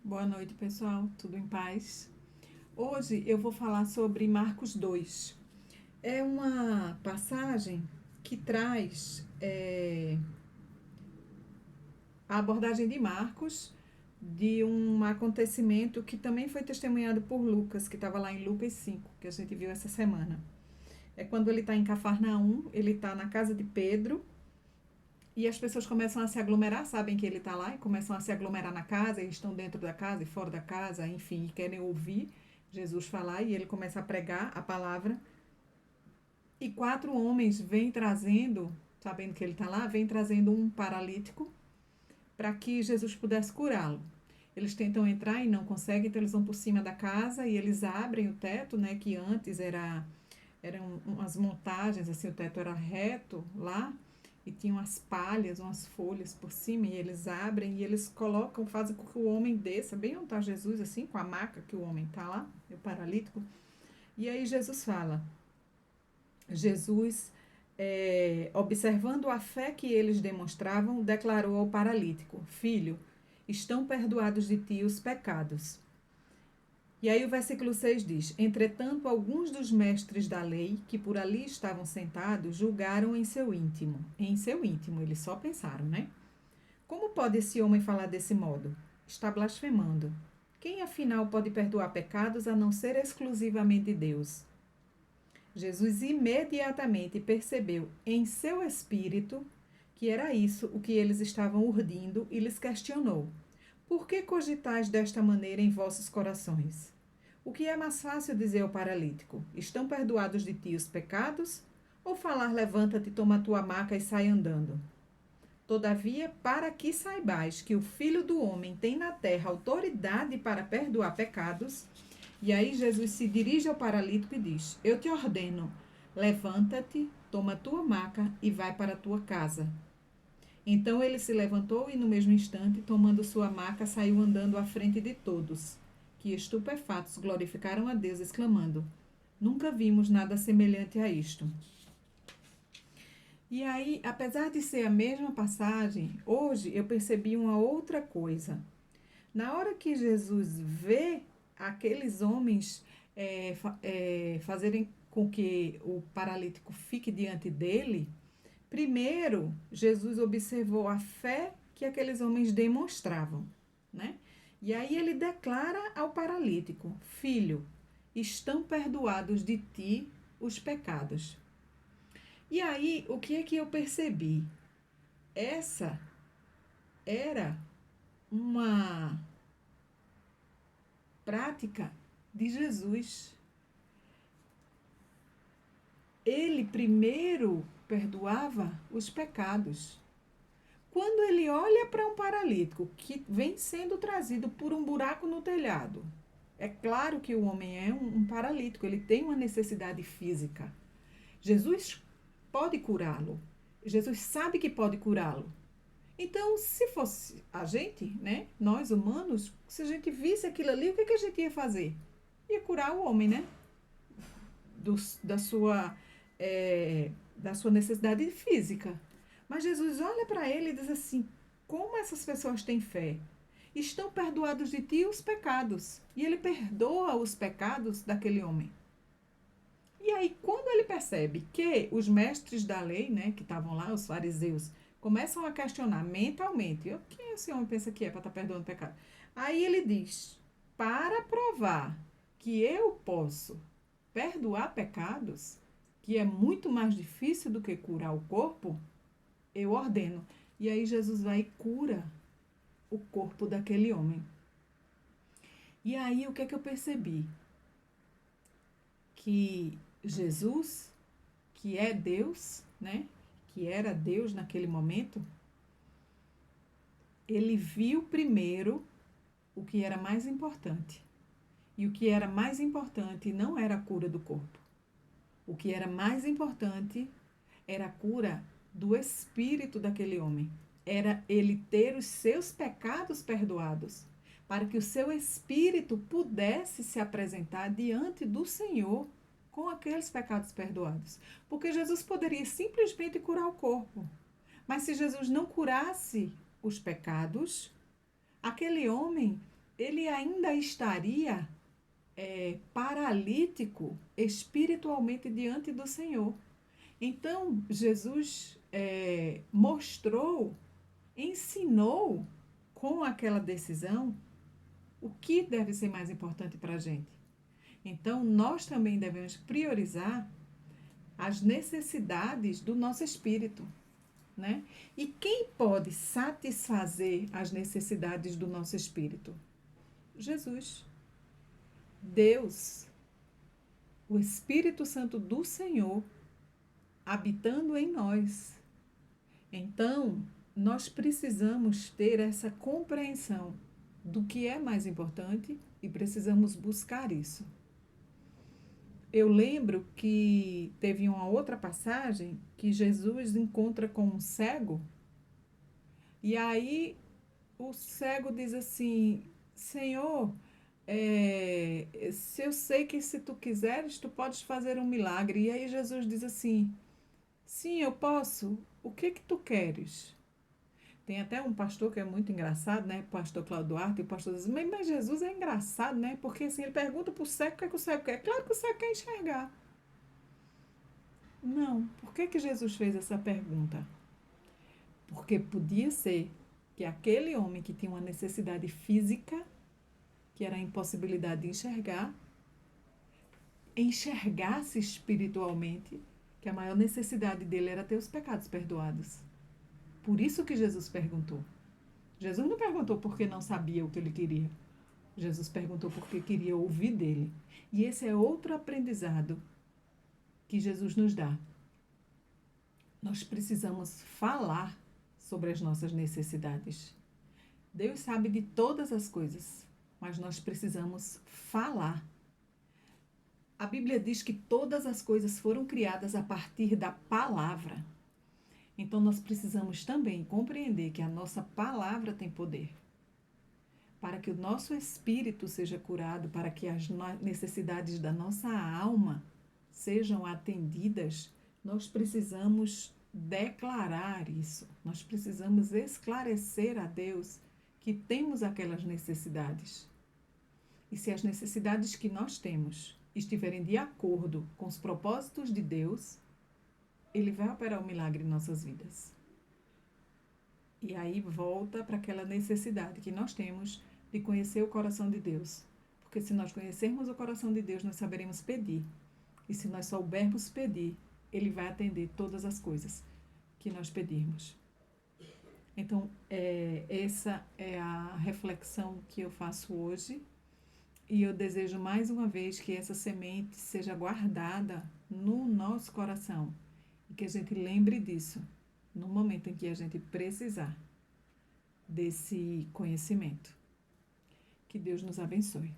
Boa noite, pessoal. Tudo em paz? Hoje eu vou falar sobre Marcos 2. É uma passagem que traz a abordagem de Marcos de um acontecimento que também foi testemunhado por Lucas, que estava lá em Lucas 5, que a gente viu essa semana. É quando ele está em Cafarnaum, ele está na casa de Pedro e as pessoas começam a se aglomerar, sabem que ele está lá e começam a se aglomerar na casa, eles estão dentro da casa e fora da casa, enfim, e querem ouvir Jesus falar e ele começa a pregar a palavra. E 4 homens vêm trazendo, sabendo que ele está lá, vêm trazendo um paralítico para que Jesus pudesse curá-lo. Eles tentam entrar e não conseguem, então eles vão por cima da casa e eles abrem o teto, né, que antes eram umas montagens, assim, o teto era reto lá, e tinha umas palhas, umas folhas por cima, e eles abrem e eles colocam, fazem com que o homem desça, bem onde está Jesus, assim, com a maca que o homem está lá, o paralítico. E aí Jesus fala, Jesus, observando a fé que eles demonstravam, declarou ao paralítico, filho, estão perdoados de ti os pecados. E aí o versículo 6 diz: Entretanto, alguns dos mestres da lei, que por ali estavam sentados, julgaram em seu íntimo. Em seu íntimo, eles só pensaram, né? Como pode esse homem falar desse modo? Está blasfemando. Quem afinal pode perdoar pecados a não ser exclusivamente Deus? Jesus imediatamente percebeu em seu espírito que era isso o que eles estavam urdindo e lhes questionou: Por que cogitais desta maneira em vossos corações? O que é mais fácil dizer ao paralítico: Estão perdoados de ti os pecados? Ou falar: Levanta-te, toma a tua maca e sai andando? Todavia, para que saibais que o Filho do Homem tem na terra autoridade para perdoar pecados, e aí Jesus se dirige ao paralítico e diz: Eu te ordeno, levanta-te, toma a tua maca e vai para a tua casa. Então ele se levantou e, no mesmo instante, tomando sua maca, saiu andando à frente de todos, que estupefatos glorificaram a Deus, exclamando: Nunca vimos nada semelhante a isto. E aí, apesar de ser a mesma passagem, hoje eu percebi uma outra coisa. Na hora que Jesus vê aqueles homens fazerem com que o paralítico fique diante dele, primeiro Jesus observou a fé que aqueles homens demonstravam, né? E aí ele declara ao paralítico: Filho, estão perdoados de ti os pecados. E aí, o que é que eu percebi? Essa era uma prática de Jesus. Ele primeiro perdoava os pecados. Quando ele olha para um paralítico que vem sendo trazido por um buraco no telhado, é claro que o homem é um paralítico, ele tem uma necessidade física. Jesus pode curá-lo. Jesus sabe que pode curá-lo. Então, se fosse a gente, né, nós humanos, se a gente visse aquilo ali, o que, que a gente ia fazer? Ia curar o homem, né? Do, da, sua, da sua necessidade física. Mas Jesus olha para ele e diz assim: como essas pessoas têm fé? Estão perdoados de ti os pecados. E ele perdoa os pecados daquele homem. E aí, quando ele percebe que os mestres da lei, né, que estavam lá, os fariseus, começam a questionar mentalmente: quem esse homem pensa que é para estar perdoando pecado? Aí ele diz: para provar que eu posso perdoar pecados, que é muito mais difícil do que curar o corpo, eu ordeno. E aí Jesus vai e cura o corpo daquele homem. E aí o que é que eu percebi? Que Jesus, que é Deus, né? Que era Deus naquele momento, ele viu primeiro o que era mais importante. E o que era mais importante não era a cura do corpo. O que era mais importante era a cura do espírito daquele homem. Era ele ter os seus pecados perdoados, para que o seu espírito pudesse se apresentar diante do Senhor com aqueles pecados perdoados. Porque Jesus poderia simplesmente curar o corpo. Mas se Jesus não curasse os pecados, aquele homem, ele ainda estaria paralítico espiritualmente diante do Senhor. Então, Jesus mostrou, ensinou com aquela decisão o que deve ser mais importante para a gente. Então, nós também devemos priorizar as necessidades do nosso espírito, né? E quem pode satisfazer as necessidades do nosso espírito? Jesus, Deus, o Espírito Santo do Senhor habitando em nós. Então, nós precisamos ter essa compreensão do que é mais importante e precisamos buscar isso. Eu lembro que teve uma outra passagem que Jesus encontra com um cego e aí o cego diz assim: Senhor, se eu sei que se tu quiseres, tu podes fazer um milagre. E aí Jesus diz assim: sim, eu posso. O que que tu queres? Tem até um pastor que é muito engraçado, né? Pastor Cláudio Duarte, e o pastor diz: mas Jesus é engraçado, né? Porque assim, ele pergunta para o cego o que é que o cego quer. Claro que o cego quer enxergar. Não. Por que que Jesus fez essa pergunta? Porque podia ser que aquele homem que tinha uma necessidade física, que era a impossibilidade de enxergar, enxergasse espiritualmente que a maior necessidade dele era ter os pecados perdoados. Por isso que Jesus perguntou. Jesus não perguntou porque não sabia o que ele queria. Jesus perguntou porque queria ouvir dele. E esse é outro aprendizado que Jesus nos dá. Nós precisamos falar sobre as nossas necessidades. Deus sabe de todas as coisas, mas nós precisamos falar. A Bíblia diz que todas as coisas foram criadas a partir da palavra. Então, nós precisamos também compreender que a nossa palavra tem poder. Para que o nosso espírito seja curado, para que as necessidades da nossa alma sejam atendidas, nós precisamos declarar isso. Nós precisamos esclarecer a Deus que temos aquelas necessidades. E se as necessidades que nós temos estiverem de acordo com os propósitos de Deus, Ele vai operar um milagre em nossas vidas. E aí volta para aquela necessidade que nós temos de conhecer o coração de Deus. Porque se nós conhecermos o coração de Deus, nós saberemos pedir. E se nós soubermos pedir, Ele vai atender todas as coisas que nós pedirmos. Então, essa é a reflexão que eu faço hoje. E eu desejo mais uma vez que essa semente seja guardada no nosso coração. E que a gente lembre disso no momento em que a gente precisar desse conhecimento. Que Deus nos abençoe.